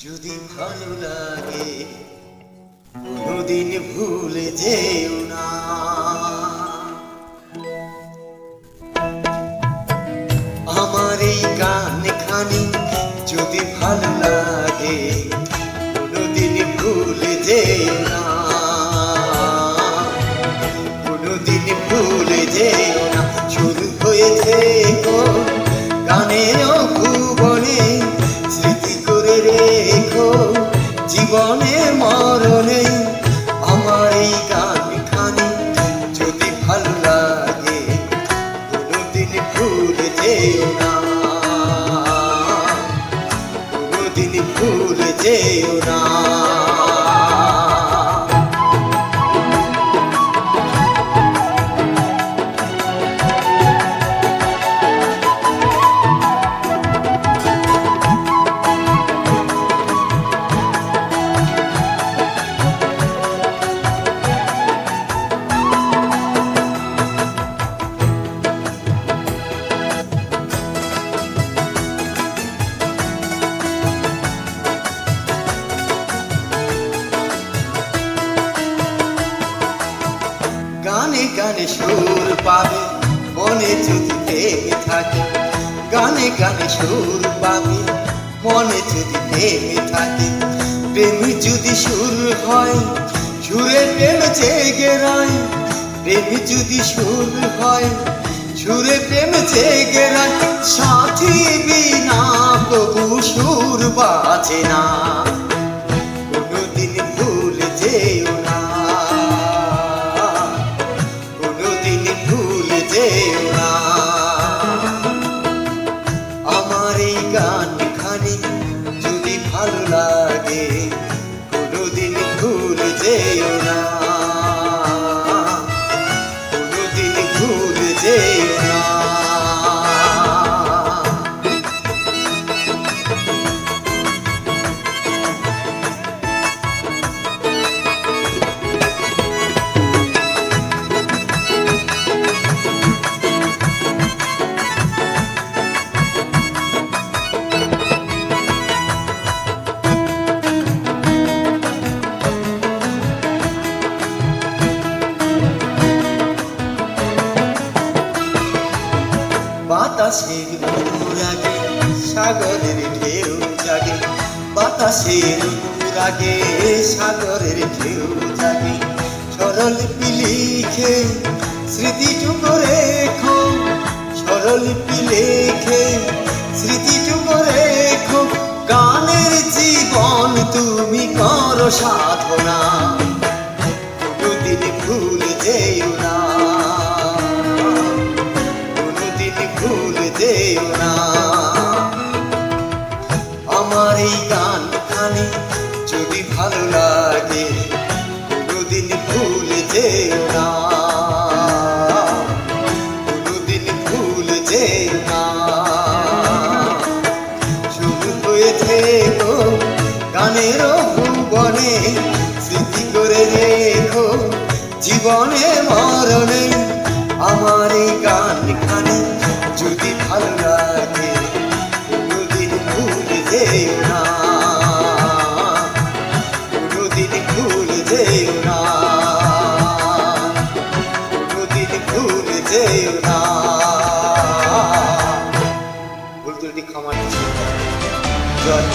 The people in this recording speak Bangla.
যদি ভালো লাগে কোনোদিন ভুলে যেও না। আমার এই গান খানি যদি ভালো লাগে কোনোদিন ভুলে যেও না, কোনোদিন ভুলে যেও না। শুরু হয়েছে গো গানের ভুবনে, স্মৃতি করে রেখো জীবনে মরণে। আমার এই গান খানি যদি ভালো লাগে কোনোদিন ভুলে যেও না, কোনোদিন ভুলে যেও না। গানে গানে সুর পাবে মনে যদি প্রেম থাকে, গানে গানে সুর পাবে মনে যদি প্রেম থাকে। প্রেম যদি সুর হয় সুরে প্রেম জেগে রয়, প্রেম যদি সুর হয় সুরে প্রেম জেগে রয়। সাথী বিনা প্রভু সুর বাজে না, কোনোদিন ভুলে যেও না, কোনোদিন ভুলে যেও না। আমার এই গান খানি যদি ভালো লাগে কোনোদিন ভুলে যেও না, কোনোদিন ভুলে যেও না। বাতাসের অনুরাগে সাগরের ঢেউ জাগে, বাতাসের অনুরাগে সাগরের ঢেউ জাগে। স্বরলিপি লিখে স্মৃতিটুকু রেখো, স্বরলিপি লিখে স্মৃতিটুকু রেখো। গানের জীবন তুমি করো সাধনা, কোনোদিন ভুলে যেও না, ভুলে যেও না। আমার এই গান খানি যদি ভালো লাগে কোনোদিন ভুলে যেও না, কোনোদিন ভুলে যেও না। শুরু হয়েছে গো গানের ভুবনে, স্মৃতি করে রেখো জীবনে মরণে। আমার এই গান খানি যদি ভালো লাগে কোনোদিন ভুলে যেও না, কোনোদিন ভুলে যেও না, কোনোদিন ভুলে যেও না। ভুল ত্রুটি ক্ষমা জয়।